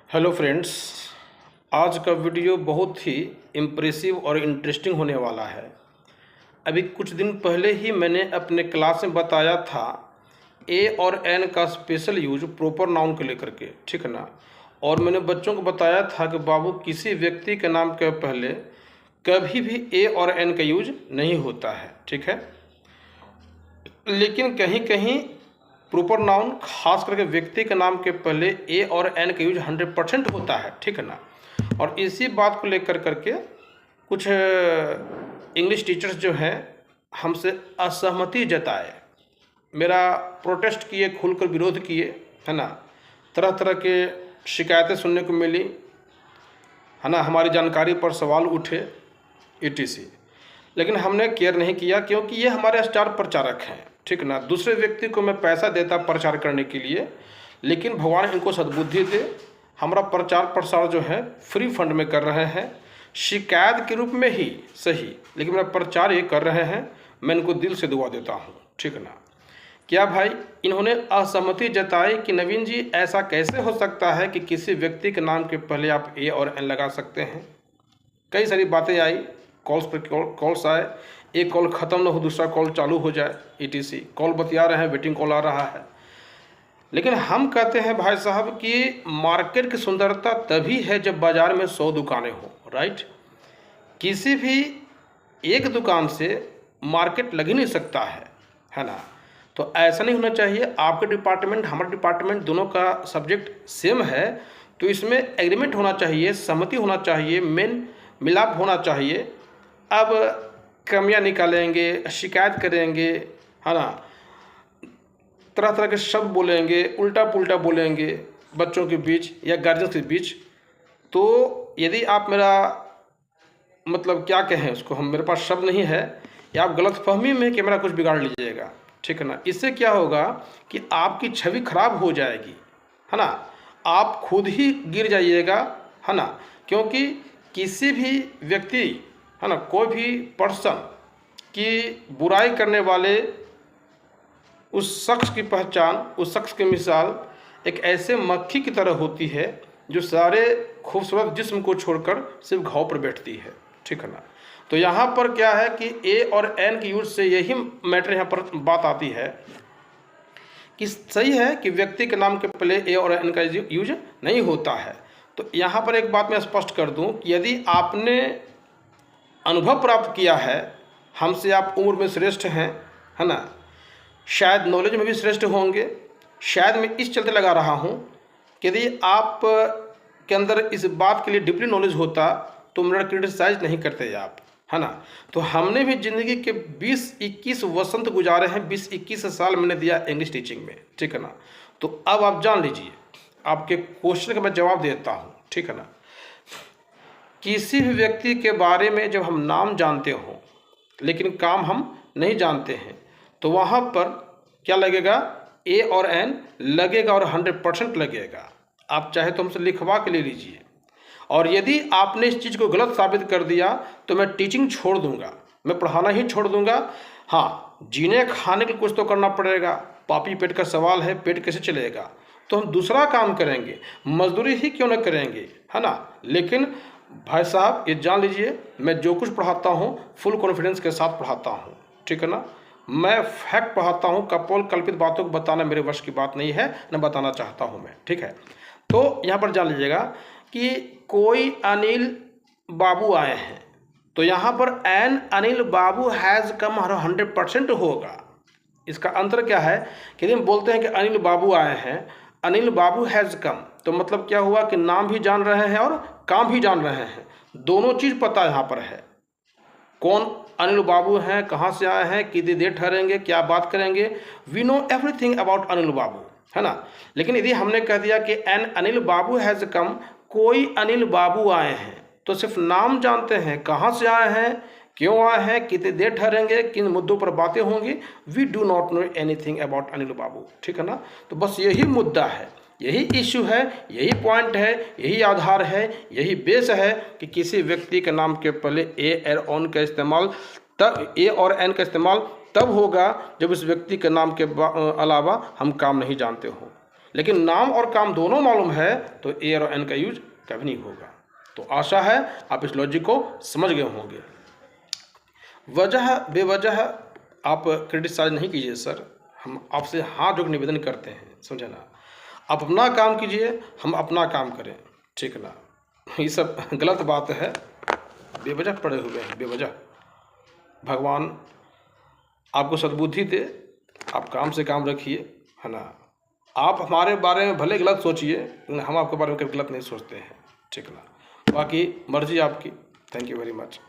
Hello friends, आज का video बहुत ही इम्प्रेसिव और इंटरेस्टिंग होने वाला है। अभी कुछ दिन पहले ही मैंने अपने क्लास में बताया था ए और एन का स्पेशल यूज प्रॉपर नाउन को लेकर के, ठीक है ना। और मैंने बच्चों को बताया था कि बाबू किसी व्यक्ति के नाम के पहले कभी भी ए और एन का यूज नहीं होता है, ठीक है। लेकिन कहीं कहीं प्रॉपर नाउन खास करके व्यक्ति के नाम के पहले ए और एन का यूज 100% होता है, ठीक है ना। और इसी बात को लेकर करके कुछ इंग्लिश टीचर्स जो हैं हमसे असहमति जताए, मेरा प्रोटेस्ट किए, खुलकर विरोध किए, है ना। तरह तरह के शिकायतें सुनने को मिली, है ना। हमारी जानकारी पर सवाल उठे etc। लेकिन हमने केयर नहीं किया क्योंकि ये हमारे स्टार प्रचारक हैं, ठीक ना। दूसरे व्यक्ति को मैं पैसा देता प्रचार करने के लिए, लेकिन भगवान इनको सद्बुद्धि दे। हमारा प्रचार प्रसार जो है फ्री फंड में कर रहे हैं, शिकायत के रूप में ही सही, लेकिन मेरा प्रचार ये कर रहे हैं। मैं इनको दिल से दुआ देता हूँ, ठीक ना। क्या भाई, इन्होंने असहमति जताई कि नवीन जी ऐसा कैसे हो सकता है कि किसी व्यक्ति के नाम के पहले आप ए और एन लगा सकते हैं। कई सारी बातें आई, कॉल्स पर कॉल्स आए, एक कॉल ख़त्म ना हो दूसरा कॉल चालू हो जाए etc। कॉल बतिया रहे हैं, वेटिंग कॉल आ रहा है। लेकिन हम कहते हैं भाई साहब कि मार्केट की सुंदरता तभी है जब बाज़ार में 100 दुकानें हो, राइट। किसी भी एक दुकान से मार्केट लग ही नहीं सकता है ना। तो ऐसा नहीं होना चाहिए। आपके डिपार्टमेंट हमारा डिपार्टमेंट दोनों का सब्जेक्ट सेम है, तो इसमें एग्रीमेंट होना चाहिए, सहमति होना चाहिए, मेन मिलाप होना चाहिए। अब कमियां निकालेंगे, शिकायत करेंगे, है ना, तरह तरह के शब्द बोलेंगे, उल्टा पुल्टा बोलेंगे बच्चों के बीच या गार्जियन के बीच, तो यदि आप मेरा मतलब क्या कहें उसको, हम मेरे पास शब्द नहीं है, या आप गलतफहमी में कि मेरा कुछ बिगाड़ लीजिएगा, ठीक है ना। इससे क्या होगा कि आपकी छवि खराब हो जाएगी, है ना। आप खुद ही गिर जाइएगा, है ना। क्योंकि किसी भी व्यक्ति, है ना, कोई भी पर्सन की बुराई करने वाले उस शख्स की पहचान, उस शख्स की मिसाल एक ऐसे मक्खी की तरह होती है जो सारे खूबसूरत जिस्म को छोड़कर सिर्फ घाव पर बैठती है, ठीक है ना। तो यहाँ पर क्या है कि ए और एन की यूज से यही मैटर यहाँ पर बात आती है कि सही है कि व्यक्ति के नाम के पहले ए और एन का यूज नहीं होता है। तो यहाँ पर एक बात मैं स्पष्ट कर दूँ कि यदि आपने अनुभव प्राप्त किया है, हमसे आप उम्र में श्रेष्ठ हैं, है ना, शायद नॉलेज में भी श्रेष्ठ होंगे, शायद मैं इस चलते लगा रहा हूँ कि यदि आप के अंदर इस बात के लिए डीपली नॉलेज होता तो मेरा क्रिटिसाइज नहीं करते आप, है ना। तो हमने भी ज़िंदगी के 20-21 वसंत गुजारे हैं, 20-21 साल मैंने दिया इंग्लिश टीचिंग में, ठीक है ना। तो अब आप जान लीजिए, आपके क्वेश्चन का मैं जवाब देता हूँ, ठीक है ना। किसी भी व्यक्ति के बारे में जब हम नाम जानते हों लेकिन काम हम नहीं जानते हैं, तो वहाँ पर क्या लगेगा, ए और एन लगेगा और 100% लगेगा। आप चाहे तो हमसे लिखवा के ले लीजिए। और यदि आपने इस चीज़ को गलत साबित कर दिया तो मैं टीचिंग छोड़ दूंगा, मैं पढ़ाना ही छोड़ दूंगा। हाँ, जीने खाने के लिए कुछ तो करना पड़ेगा, पापी पेट का सवाल है, पेट कैसे चलेगा, तो हम दूसरा काम करेंगे, मजदूरी ही क्यों न करेंगे, है ना। लेकिन भाई साहब ये जान लीजिए, मैं जो कुछ पढ़ाता हूँ फुल कॉन्फिडेंस के साथ पढ़ाता हूँ, ठीक है ना। मैं फैक्ट पढ़ाता हूँ, कपोल कल्पित बातों को बताना मेरे वश की बात नहीं है, न बताना चाहता हूँ मैं, ठीक है। तो यहाँ पर जान लीजिएगा कि कोई अनिल बाबू आए हैं, तो यहाँ पर an Anil Babu has come 100% होगा। इसका अंतर क्या है कि यदि हम बोलते हैं कि अनिल बाबू आए हैं, अनिल बाबू हैज़ कम, तो मतलब क्या हुआ कि नाम भी जान रहे हैं और काम भी जान रहे हैं, दोनों चीज़ पता यहाँ पर है। कौन अनिल बाबू हैं, कहाँ से आए हैं, कितनी देर ठहरेंगे, क्या बात करेंगे, we know everything about Anil Babu, है ना। लेकिन यदि हमने कह दिया कि an Anil Babu has come, कोई अनिल बाबू आए हैं, तो सिर्फ नाम जानते हैं, कहाँ से आए हैं, क्यों आए हैं, कितनी देर ठहरेंगे, किन मुद्दों पर बातें होंगी, we do not know anything about Anil Babu, ठीक है ना। तो बस यही मुद्दा है, यही इश्यू है, यही पॉइंट है, यही आधार है, यही बेस है कि किसी व्यक्ति के नाम के पहले ए और एन का इस्तेमाल तब होगा जब उस व्यक्ति के नाम के अलावा हम काम नहीं जानते हो। लेकिन नाम और काम दोनों मालूम है तो ए और एन का यूज कभी नहीं होगा। तो आशा है आप इस लॉजिक को समझ गए होंगे। वजह बेवजह आप क्रिटिसाइज नहीं कीजिए सर, हम आपसे हाथ जोड़ निवेदन करते हैं, समझे ना। आप अपना काम कीजिए, हम अपना काम करें, ठीक ना। ये सब गलत बात है, बेवजह पड़े हुए हैं, बेवजह। भगवान आपको सद्बुद्धि दे, आप काम से काम रखिए, है ना। आप हमारे बारे में भले गलत सोचिए, लेकिन हम आपके बारे में कभी गलत नहीं सोचते हैं, ठीक ना। बाकी मर्जी आपकी। Thank you very much.